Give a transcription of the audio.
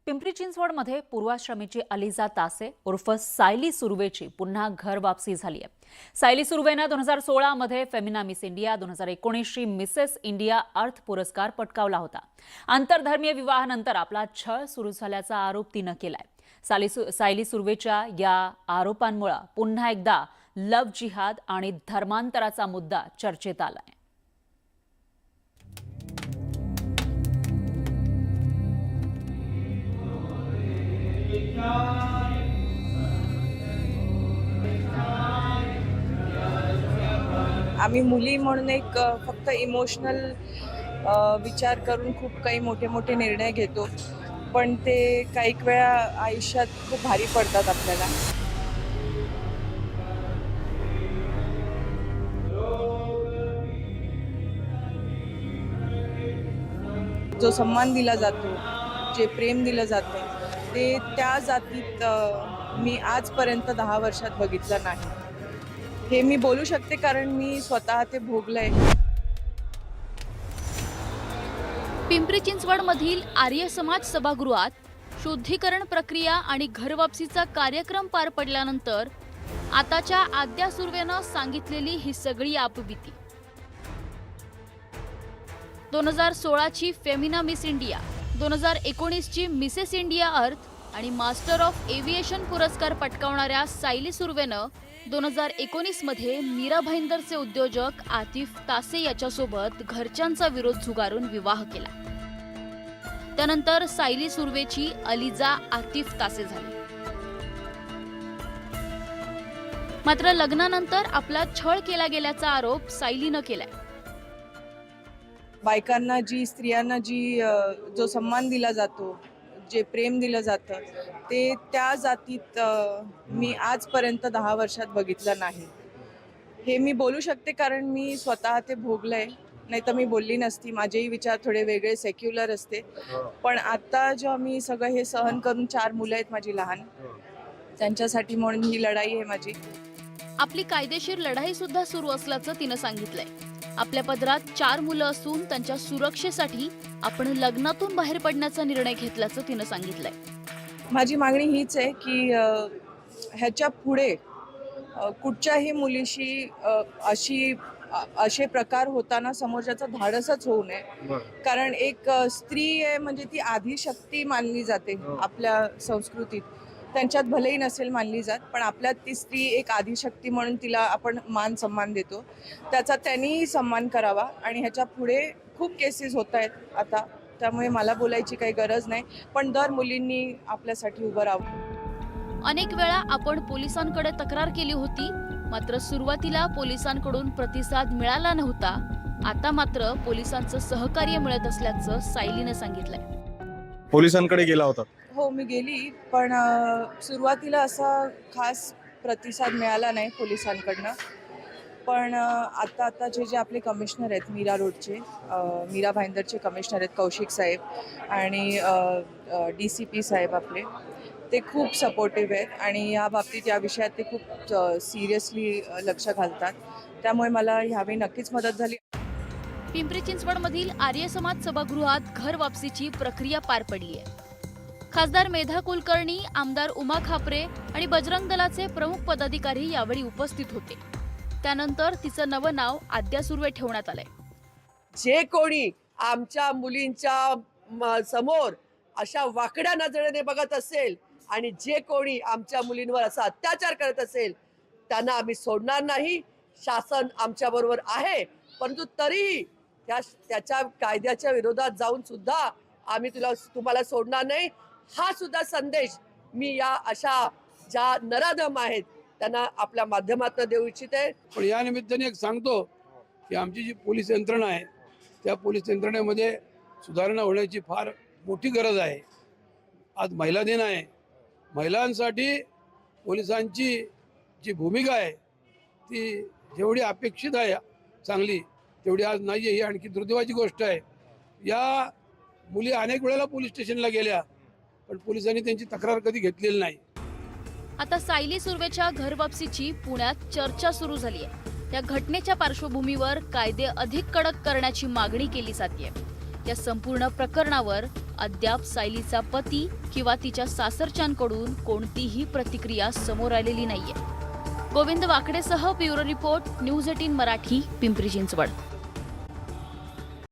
पिंपरी चिंचवडमध्ये पूर्वाश्रमीची अलिजा तासे उर्फ सायली सुर्वेची पुन्हा घर वापसी झाली आहे। सायली सुर्वेनं 2016 मध्ये फेमिना मिस इंडिया, 2019ची मिसेस इंडिया अर्थ पुरस्कार पटकावला होता। आंतरधर्मीय विवाहानंतर आपला छळ सुरू झाल्याचा आरोप तिनं केलाय। सायली सुर्वेच्या या आरोपांमुळे पुन्हा एकदा लव्ह जिहाद आणि धर्मांतराचा मुद्दा चर्चेत आलाय। आम्ही मुली म्हणून एक फक्त इमोशनल विचार करून खूप काही मोठे मोठे निर्णय घेतो, पण ते काही वेळा आयुष्यात खूप भारी पडतात आपल्याला। जो सम्मान दिला जातो, जे प्रेम दिलं जातं, ते त्या जातीत मी आजपर्यंत 10 वर्षात बघितलं नाही। हे मी बोलू शकते कारण मी स्वतः ते भोगलंय। पिंपरी चिंचवडमधील आर्य समाज सभागृहात शुद्धीकरण प्रक्रिया आणि घरवापसीचा कार्यक्रम पार पडल्यानंतर आताच्या आद्या सुर्वेनं सांगितलेली ही सगळी आपबीती। 2016ची फेमिना मिस इंडिया, 2019ची मिसेस इंडिया अर्थ आणि मास्टर ऑफ एव्हिएशन पुरस्कार पटकावणाऱ्या सायली सुर्वेनं 2019 मध्ये मीरा भाईंदरचे उद्योजक आतिफ तासे याच्यासोबत घरच्यांचा विरोध झुगारून विवाह केला। त्यानंतर सायली सुर्वेची अलिजा आतिफ तासे झाली। मात्र लग्नानंतर आपला छळ केला गेल्याचा आरोप सायलीनं केलाय। बायकांना स्त्रियांना जो सम्मान दिला जातो, जे प्रेम दिलं जातं, ते त्या जातीत मी आजपर्यंत 10 वर्षात बघितलं नाही। हे मी बोलू शकते कारण मी स्वतः ते भोगलंय, नाही तर मी बोलली नसती। माझेही विचार थोडे वेगळे सेक्युलर असते, पण आता जेव्हा मी सगळं हे सहन करून 4 मुलं आहेत माझी लहान, त्यांच्यासाठी म्हणून ही लढाई आहे माझी। आपली कायदेशीर लढाई सुद्धा सुरू असल्याचं तिनं सांगितलंय। आपल्या पदरात 4 मुलं असून त्यांच्या सुरक्षेसाठी आपण लग्नातून बाहेर पडण्याचा निर्णय घेतल्याचं तिनं सांगितलंय। माझी मागणी हीच आहे की ह्याच्या पुढे कुठच्याही मुलीशी असे प्रकार होताना समोरच्याचं धाडसच होऊ नये। कारण एक स्त्री आहे म्हणजे ती आदिशक्ती मानली जाते आपल्या संस्कृतीत। त्यांच्यात भलेही नसेल मानली जात, पण आपल्यात ती स्त्री एक आदिशक्ती म्हणून तिला आपण मान सन्मान देतो, त्याचा त्यांनीही सन्मान करावा। आणि ह्याच्या पुढे खूप केसेस होत आहेत आता, त्यामुळे मला बोलायची काही गरज नाही, पण दर मुलींनी आपल्यासाठी उभं राहावं। अनेक वेळा आपण पोलिसांकडे तक्रार केली होती, मात्र सुरुवातीला पोलिसांकडून प्रतिसाद मिळाला नव्हता। आता मात्र पोलिसांचं सहकार्य मिळत असल्याचं सायलीने सांगितलंय। पोलिसांकडे गेला होता? हो, मी गेली, पण सुरुवातीला असा खास प्रतिसाद मिळाला नाही पोलिसांकडनं। पण आता जे आपले कमिशनर आहेत मीरा रोडचे, मीरा भाईंदरचे कमिशनर आहेत कौशिक साहेब आणि DCP साहेब आपले, ते खूप सपोर्टिव्ह आहेत आणि या बाबतीत या विषयात ते खूप सिरियसली लक्ष घालतात। त्यामुळे मला ह्यावेळी नक्कीच मदत झाली। पिंपरी चिंचवडमधील आर्य समाज सभागृहात घर वापसीची प्रक्रिया पार पडली आहे। खासदार मेधा कुलकर्णी, आमदार उमा खापरे आणि बजरंग दलाचे प्रमुख पदाधिकारी यावेळी उपस्थित होते। त्यानंतर तिचं नवं नाव आद्या सुर्वे ठेवण्यात आलंय। जे कोणी आमच्या मुलींच्या समोर अशा वाकड्या नजरेने बघत असेल आणि जे कोणी आमच्या मुलींवर असा अत्याचार करत असेल, त्यांना आम्ही सोडणार नाही। शासन आमच्या बरोबर आहे, परंतु तरीही त्याच्या कायद्याच्या विरोधात जाऊन सुद्धा आम्ही तुम्हाला सोडणार नाही। हा सुद्धा संदेश मी या अशा ज्या नराधम आहेत त्यांना आपल्या माध्यमातून देऊ इच्छिते। पण या निमित्ताने एक सांगतो की आमची जी पोलीस यंत्रणा आहे, त्या पोलीस यंत्रणेमध्ये सुधारणा होण्याची फार मोठी गरज आहे। आज महिला दिन आहे। महिलांसाठी पोलिसांची जी भूमिका आहे ती जेवढी अपेक्षित आहे चांगली, तेवढी आज नाही आहे। ही आणखी दुर्दैवाची गोष्ट आहे। या मुली अनेक वेळेला पोलीस स्टेशनला गेल्या, पण पोलिसांनी त्यांची तक्रार कधी घेतलेली नाही। आता सायली सुर्वेच्या घर वापसीची पुण्यात चर्चा सुरू झाली आहे। त्या घटनेच्या पार्श्वभूमीवर कायदे अधिक कडक करण्याची मागणी केली जाते। या संपूर्ण प्रकरणावर अद्याप सायलीचा पती किंवा तिच्या सासरच्यांकडून कोणतीही प्रतिक्रिया समोर आलेली नाहीये. गोविंद वाकडेसह bureau report, news 18 Marathi, Pimpri Chinchwad.